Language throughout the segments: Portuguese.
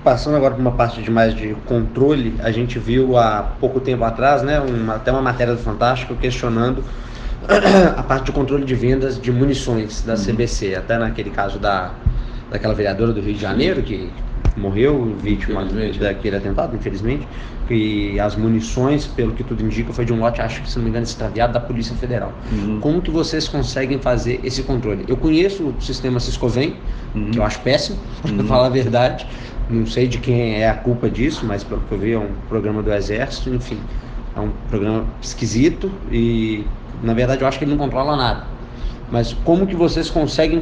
Passando agora para uma parte de mais de controle, a gente viu há pouco tempo atrás, né, até uma matéria do Fantástico questionando a parte de controle de vendas de munições da CBC, até naquele caso daquela vereadora do Rio de Janeiro, que morreu vítima daquele atentado, infelizmente, e as munições, pelo que tudo indica, foi de um lote, acho que, se não me engano, extraviado da Polícia Federal. Como que vocês conseguem fazer esse controle? Eu conheço o sistema Siscovem, que eu acho péssimo, para falar a verdade. Não sei de quem é a culpa disso, mas pelo que eu vi é um programa do Exército, enfim, é um programa esquisito e, na verdade, eu acho que ele não controla nada. Mas como que vocês conseguem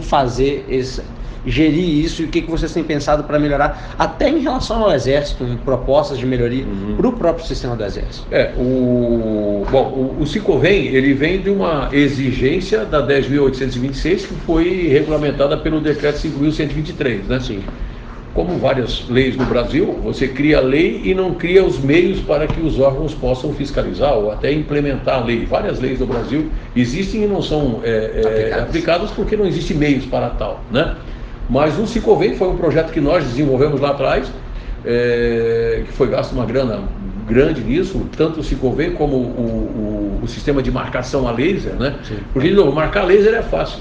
gerir isso e o que vocês têm pensado para melhorar, até em relação ao Exército, propostas de melhoria para o próprio sistema do Exército? O Siscovem, ele vem de uma exigência da 10.826, que foi regulamentada pelo decreto 5.123, né? Sim. Como várias leis no Brasil, você cria a lei e não cria os meios para que os órgãos possam fiscalizar ou até implementar a lei. Várias leis no Brasil existem e não são aplicadas porque não existem meios para tal, né? Mas o Siscovem foi um projeto que nós desenvolvemos lá atrás, que foi gasto uma grana grande nisso, tanto o Siscovem como o sistema de marcação a laser, né? Sim. Porque, de novo, marcar laser é fácil.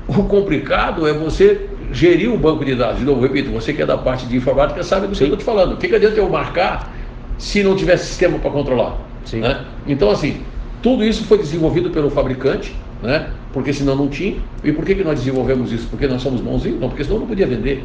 O complicado é você gerir o banco de dados. De novo, repito, você que é da parte de informática sabe do que eu estou te falando. O que adianta eu marcar se não tiver sistema para controlar? Sim. Né? Então, assim, tudo isso foi desenvolvido pelo fabricante, né? Porque senão não tinha. E por que nós desenvolvemos isso? Porque nós somos bonzinhos? Não, porque senão não podia vender.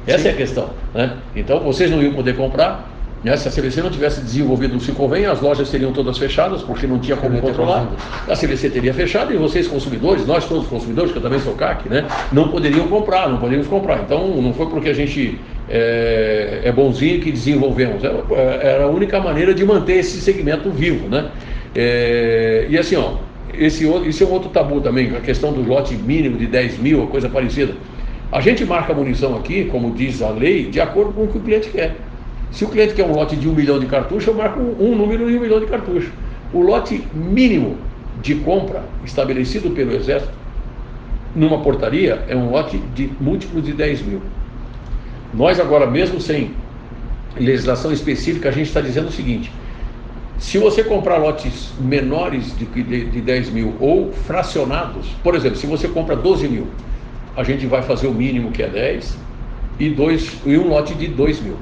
Essa é a questão, né? Então, vocês não iam poder comprar. Se a CVC não tivesse desenvolvido o Siscovem, as lojas seriam todas fechadas, porque não tinha como controlar. A CVC teria fechado e vocês, consumidores, nós todos consumidores, que eu também sou CAC, né, não poderiam comprar, não poderíamos comprar. Então, não foi porque a gente é bonzinho que desenvolvemos. Era a única maneira de manter esse segmento vivo, né? E assim, isso é um outro tabu também, a questão do lote mínimo de 10 mil, ou coisa parecida. A gente marca a munição aqui, como diz a lei, de acordo com o que o cliente quer. Se o cliente quer um lote de 1 milhão de cartuchos, eu marco um número de 1 milhão de cartuchos. O lote mínimo de compra estabelecido pelo Exército numa portaria é um lote de múltiplos de 10 mil. Nós agora, mesmo sem legislação específica, a gente está dizendo o seguinte: se você comprar lotes menores de 10 mil ou fracionados, por exemplo, se você compra 12 mil, a gente vai fazer o mínimo, que é 10, e um lote de 2 mil.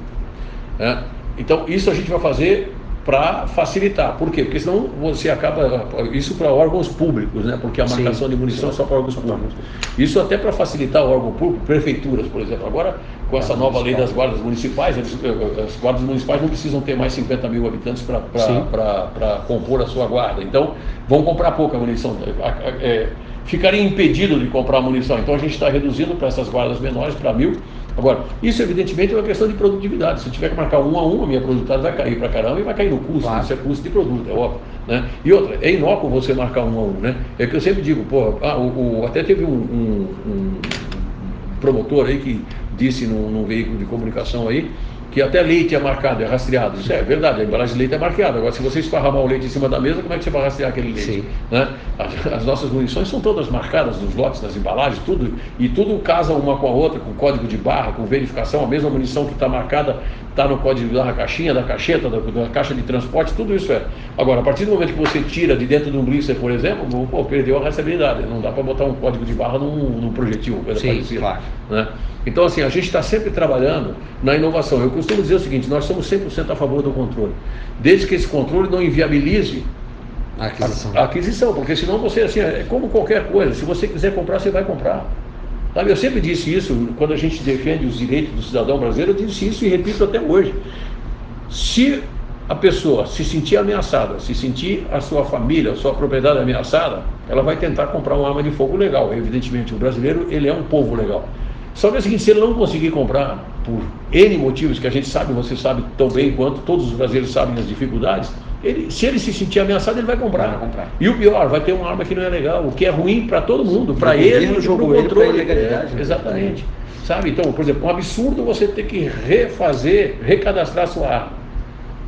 Então, isso a gente vai fazer para facilitar. Por quê? Porque senão você acaba... Isso para órgãos públicos, né? Porque a marcação de munição é só para órgãos públicos. Isso até para facilitar o órgão público, prefeituras, por exemplo. Agora, com essa nova lei das guardas municipais, as guardas municipais não precisam ter mais 50 mil habitantes para compor a sua guarda. Então, vão comprar pouca munição. Ficaria impedido de comprar munição. Então, a gente está reduzindo para essas guardas menores para 1.000. Agora, isso evidentemente é uma questão de produtividade. Se eu tiver que marcar 1 a 1, a minha produtividade vai cair para caramba e vai cair no custo. Claro. Isso é custo de produto, é óbvio, né? E outra, é inócuo você marcar 1 a 1, né? É que eu sempre digo, até teve um promotor aí que disse num veículo de comunicação aí, que até leite é marcado, é rastreado. Isso é verdade, a embalagem de leite é marcada. Agora, se você esparramar o leite em cima da mesa, como é que você vai rastrear aquele leite? Né? As nossas munições são todas marcadas nos lotes, nas embalagens, tudo, e tudo casa uma com a outra, com código de barra, com verificação. A mesma munição que está marcada está no código da caixinha, da cacheta, da caixa de transporte, tudo isso é. Agora, a partir do momento que você tira de dentro de um blister, por exemplo, perdeu a rastreabilidade. Não dá para botar um código de barra num projetil, coisa parecida. Claro. Né? Então, assim, a gente está sempre trabalhando na inovação. Eu costumo dizer o seguinte: nós somos 100% a favor do controle, desde que esse controle não inviabilize a aquisição, porque senão você, assim, é como qualquer coisa, se você quiser comprar, você vai comprar. Sabe, eu sempre disse isso, quando a gente defende os direitos do cidadão brasileiro, eu disse isso e repito até hoje. Se a pessoa se sentir ameaçada, se sentir a sua família, a sua propriedade ameaçada, ela vai tentar comprar uma arma de fogo legal. Evidentemente, o brasileiro, ele é um povo legal. Só que é o seguinte: se ele não conseguir comprar, por N motivos que a gente sabe, você sabe tão bem quanto todos os brasileiros sabem as dificuldades, se ele se sentir ameaçado, ele vai comprar. E o pior, vai ter uma arma que não é legal, o que é ruim para todo mundo, para ele, para o controle. Exatamente. Sabe? Então, por exemplo, um absurdo você ter que recadastrar a sua arma.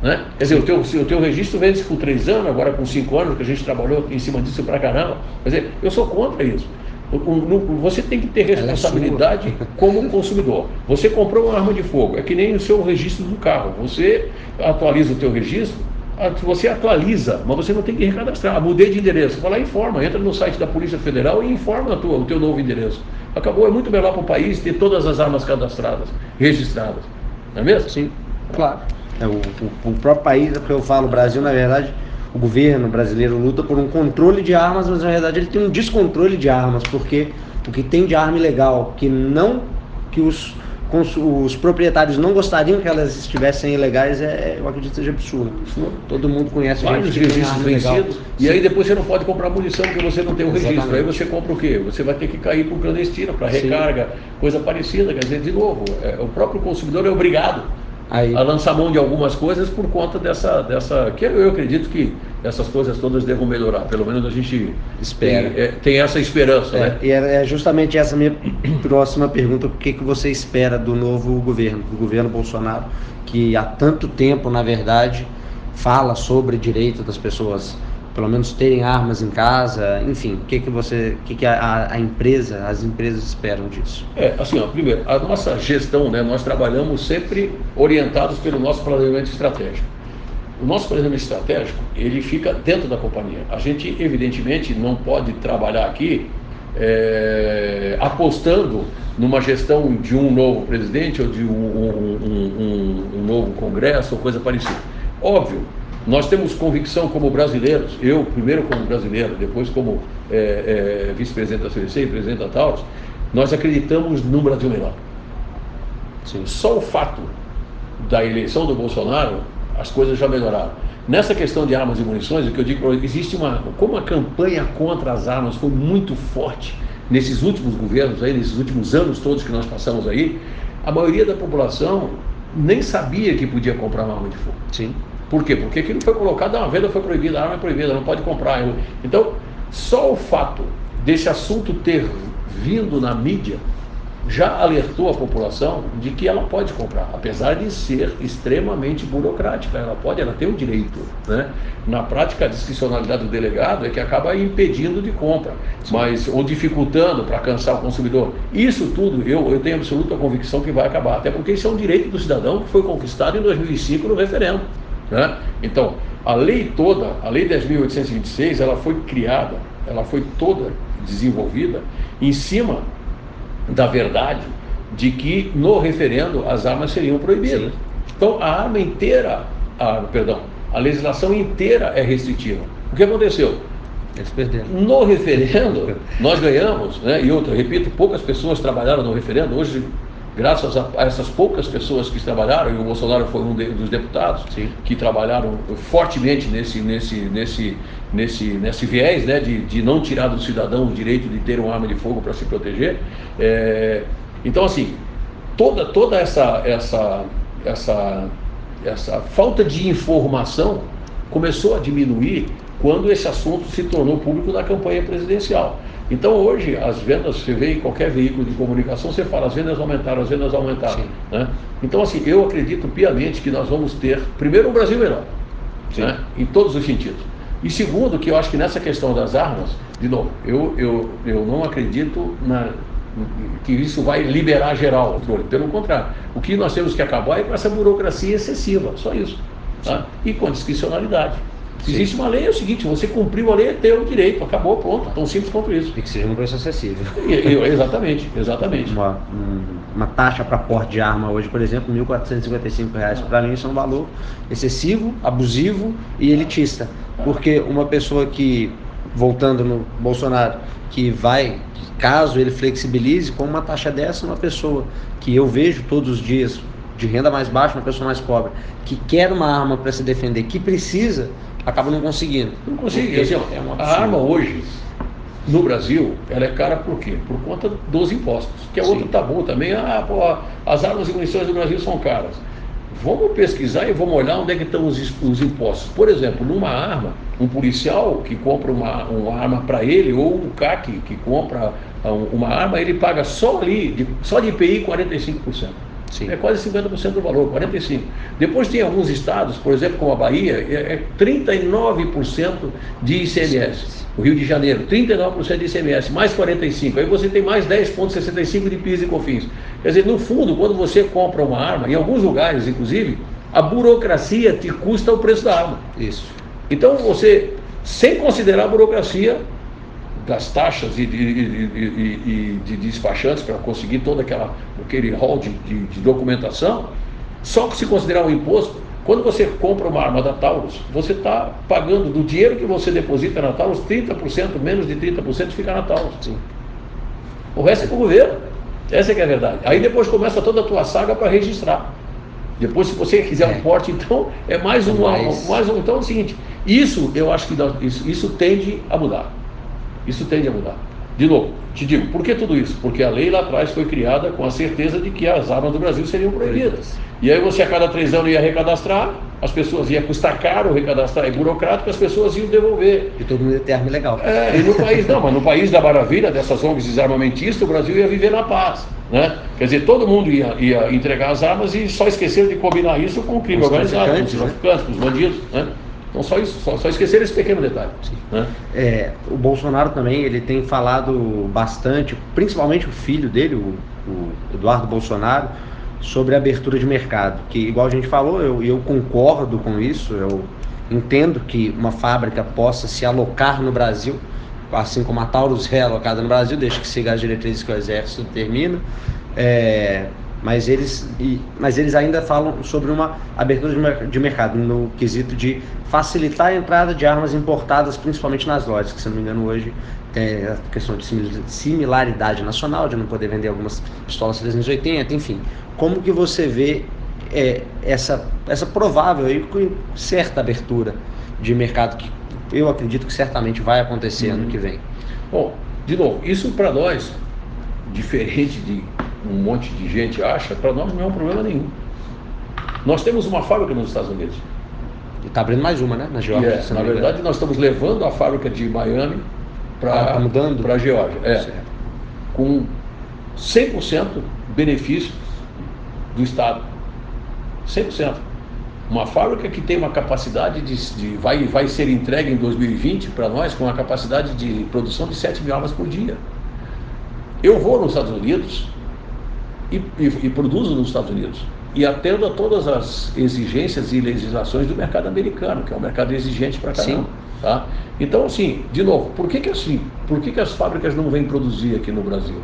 Né? Quer dizer, o teu registro vence com 3 anos, agora com 5 anos, que a gente trabalhou em cima disso pra caramba. Quer dizer, eu sou contra isso. Você tem que ter responsabilidade como consumidor. Você comprou uma arma de fogo, é que nem o seu registro do carro. Você atualiza o teu registro, você atualiza, mas você não tem que recadastrar. Mudei de endereço, vai lá e informa, entra no site da Polícia Federal e informa o teu novo endereço. Acabou, é muito melhor para o país ter todas as armas cadastradas, registradas. Não é mesmo? Sim, claro. O próprio país, é porque eu falo, o Brasil, na verdade, o governo brasileiro luta por um controle de armas, mas na verdade ele tem um descontrole de armas, porque o que tem de arma ilegal, que os proprietários não gostariam que elas estivessem ilegais, eu acredito que seja absurdo. Todo mundo conhece vários registros vencidos, e aí depois você não pode comprar munição porque você não tem o registro. Exatamente. Aí você compra o quê? Você vai ter que cair para o clandestino, para recarga, coisa parecida. Quer dizer, de novo, o próprio consumidor é obrigado a lançar mão de algumas coisas por conta dessa que eu acredito que essas coisas todas devam melhorar, pelo menos a gente espera. Tem essa esperança, né? E é justamente essa minha próxima pergunta: o que você espera do novo governo, do governo Bolsonaro, que há tanto tempo, na verdade, fala sobre direito das pessoas, pelo menos terem armas em casa, enfim, o que as empresas esperam disso? Assim, primeiro, a nossa gestão, né, nós trabalhamos sempre orientados pelo nosso planejamento estratégico. O nosso planejamento estratégico, ele fica dentro da companhia. A gente, evidentemente, não pode trabalhar aqui apostando numa gestão de um novo presidente ou de um novo congresso ou coisa parecida. Óbvio, nós temos convicção como brasileiros, eu primeiro como brasileiro, depois como vice-presidente da CBC e presidente da Taurus, nós acreditamos num Brasil melhor. Sim. Só o fato da eleição do Bolsonaro, as coisas já melhoraram. Nessa questão de armas e munições, o que eu digo, existe como a campanha contra as armas foi muito forte nesses últimos governos, nesses últimos anos todos que nós passamos aí, a maioria da população nem sabia que podia comprar uma arma de fogo. Sim. Por quê? Porque aquilo foi colocado, a venda foi proibida, a arma é proibida, não pode comprar. Então, só o fato desse assunto ter vindo na mídia já alertou a população de que ela pode comprar, apesar de ser extremamente burocrática. Ela tem o direito, né? Na prática, a discricionalidade do delegado é que acaba impedindo de compra, ou dificultando para cansar o consumidor. Isso tudo eu tenho absoluta convicção que vai acabar, até porque isso é um direito do cidadão que foi conquistado em 2005 no referendo, né? Então, a lei 10.826, ela foi criada, ela foi toda desenvolvida em cima da verdade de que no referendo as armas seriam proibidas. Sim. Então a arma inteira, a legislação inteira é restritiva. O que aconteceu? Eles perderam. No referendo nós ganhamos, né? E eu repito, poucas pessoas trabalharam no referendo. Hoje, graças a essas poucas pessoas que trabalharam, e o Bolsonaro foi um dos deputados, sim, que trabalharam fortemente nesse viés, né, de não tirar do cidadão o direito de ter uma arma de fogo para se proteger. Então, assim, toda essa falta de informação começou a diminuir quando esse assunto se tornou público na campanha presidencial. Então hoje as vendas, você vê em qualquer veículo de comunicação, você fala, as vendas aumentaram, né? Então assim, eu acredito piamente que nós vamos ter, primeiro, um Brasil melhor, né? Em todos os sentidos. E segundo, que eu acho que nessa questão das armas, de novo, eu não acredito que isso vai liberar geral o controle. Pelo contrário, o que nós temos que acabar é com essa burocracia excessiva, só isso, tá? E com a discricionalidade. Se existe uma lei, é o seguinte, você cumpriu a lei, é teu direito, acabou, pronto, tão simples quanto isso. Tem que ser um preço acessível. Exatamente. Uma taxa para porte de arma hoje, por exemplo, R$ 1.455, para mim isso é um valor excessivo, abusivo e elitista. Porque uma pessoa que, voltando no Bolsonaro, que vai, caso ele flexibilize, com uma taxa dessa, uma pessoa que eu vejo todos os dias, de renda mais baixa, uma pessoa mais pobre, que quer uma arma para se defender, que precisa, acaba não conseguindo. Não consegue. Assim, a arma hoje, no Brasil, ela é cara por quê? Por conta dos impostos, que é outro tabu também. As armas e munições do Brasil são caras. Vamos pesquisar e vamos olhar onde é que estão os impostos. Por exemplo, numa arma, um policial que compra uma arma para ele, ou um CAC que compra uma arma, ele paga só de IPI 45%. Sim. É quase 50% do valor, 45%. Depois tem alguns estados, por exemplo, como a Bahia, é 39% de ICMS. O Rio de Janeiro, 39% de ICMS, mais 45%. Aí você tem mais 10,65% de PIS e COFINS. Quer dizer, no fundo, quando você compra uma arma, em alguns lugares, inclusive, a burocracia te custa o preço da arma. Isso. Então, você, sem considerar a burocracia das taxas e de despachantes para conseguir todo aquele rol de documentação, só que se considerar um imposto, quando você compra uma arma da Taurus, você está pagando do dinheiro que você deposita na Taurus, 30%, menos de 30% fica na Taurus. Sim. O resto é para o governo. Essa é que é a verdade. Aí depois começa toda a tua saga para registrar. Depois, se você quiser um porte, então é mais um. Então é o seguinte, isso eu acho que isso tende a mudar. Isso tende a mudar. De novo, te digo, por que tudo isso? Porque a lei lá atrás foi criada com a certeza de que as armas do Brasil seriam proibidas. E aí você a cada 3 anos ia recadastrar, as pessoas ia custar caro recadastrar, é burocrático, as pessoas iam devolver. E todo mundo ia ter arma legal. E no país, não, mas no país da maravilha, dessas ONGs desarmamentistas, o Brasil ia viver na paz. Né? Quer dizer, todo mundo ia entregar as armas e só esqueceram de combinar isso com o crime organizado, com os traficantes, com os bandidos. Né? Então só isso, só esquecer esse pequeno detalhe. Né? O Bolsonaro também, ele tem falado bastante, principalmente o filho dele, o Eduardo Bolsonaro, sobre a abertura de mercado, que igual a gente falou, eu concordo com isso, eu entendo que uma fábrica possa se alocar no Brasil, assim como a Taurus é alocada no Brasil, desde que siga as diretrizes que o Exército determina, mas eles ainda falam sobre uma abertura de mercado no quesito de facilitar a entrada de armas importadas, principalmente nas lojas, que se não me engano hoje tem a questão de similaridade nacional, de não poder vender algumas pistolas 380, enfim. Como que você vê essa provável e certa abertura de mercado que eu acredito que certamente vai acontecer ano que vem? Bom, de novo, isso para nós, diferente de um monte de gente acha, para nós não é um problema nenhum. Nós temos uma fábrica nos Estados Unidos. E está abrindo mais uma, né? Na Geórgia. Na verdade, nós estamos levando a fábrica de Miami para a Geórgia. Com 100% benefício do Estado. 100%. Uma fábrica que tem uma capacidade vai ser entregue em 2020 para nós com uma capacidade de produção de 7 mil armas por dia. Eu vou nos Estados Unidos e produzo nos Estados Unidos e atendo a todas as exigências e legislações do mercado americano, que é um mercado exigente para caramba. Tá? Então, assim, de novo, por que as fábricas não vêm produzir aqui no Brasil?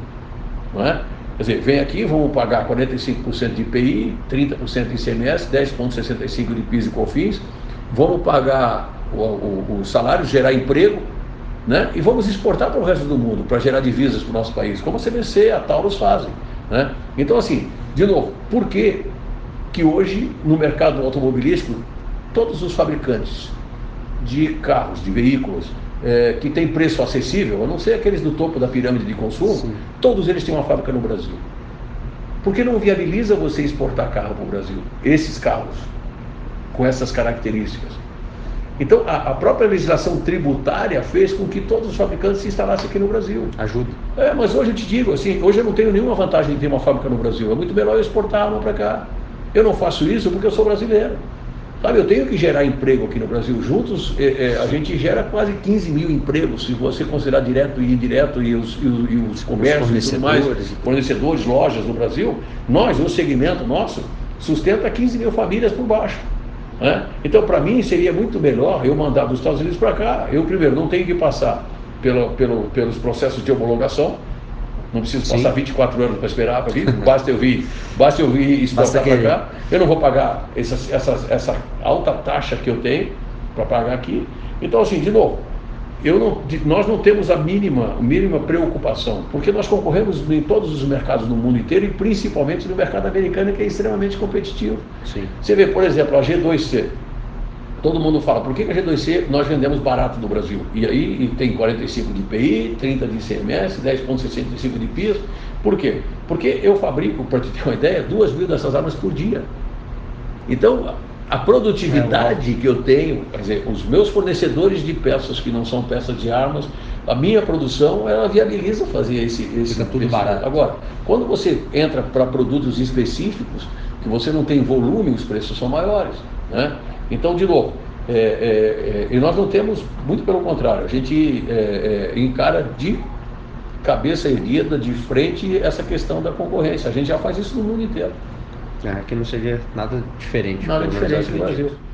Não é? Quer dizer, vem aqui, vamos pagar 45% de IPI, 30% de ICMS, 10,65% de PIS e COFINS, vamos pagar o salário, gerar emprego, né? E vamos exportar para o resto do mundo, para gerar divisas para o nosso país, como a CBC, a Taurus fazem. Né? Então, assim, de novo, por que hoje, no mercado automobilístico, todos os fabricantes de carros, de veículos, que tem preço acessível, a não ser aqueles do topo da pirâmide de consumo, sim, todos eles têm uma fábrica no Brasil? Por que não viabiliza você exportar carro para o Brasil? Esses carros, com essas características. Então, a própria legislação tributária fez com que todos os fabricantes se instalassem aqui no Brasil. Ajuda. Mas hoje eu te digo, assim, hoje eu não tenho nenhuma vantagem de ter uma fábrica no Brasil. É muito melhor eu exportar arma para cá. Eu não faço isso porque eu sou brasileiro. Sabe, eu tenho que gerar emprego aqui no Brasil. Juntos, a gente gera quase 15 mil empregos, se você considerar direto e indireto, e os comércios e tudo mais, fornecedores, lojas no Brasil. O segmento nosso, sustenta 15 mil famílias por baixo. Né? Então, para mim, seria muito melhor eu mandar dos Estados Unidos para cá. Eu, primeiro, não tenho que passar pelos processos de homologação. Não preciso passar 24 anos para esperar para vir. Basta eu vir exportar para cá. Eu não vou pagar essa alta taxa que eu tenho para pagar aqui. Então, assim, de novo, nós não temos a mínima preocupação, porque nós concorremos em todos os mercados no mundo inteiro e principalmente no mercado americano, que é extremamente competitivo. Sim. Você vê, por exemplo, a G2C. Todo mundo fala, por que a G2C nós vendemos barato no Brasil? E aí tem 45 de IPI, 30 de ICMS, 10,65 de PIS. Por quê? Porque eu fabrico, para te ter uma ideia, 2 mil dessas armas por dia. Então, a produtividade que eu tenho, quer dizer, os meus fornecedores de peças que não são peças de armas, a minha produção, ela viabiliza fazer esse Fica tudo barato. Agora, quando você entra para produtos específicos, que você não tem volume, os preços são maiores, né? Então, de novo, e nós não temos, muito pelo contrário, a gente encara de cabeça erguida, de frente, essa questão da concorrência. A gente já faz isso no mundo inteiro. Que não seria nada diferente. Nada pelo menos diferente eu no acredito. Brasil.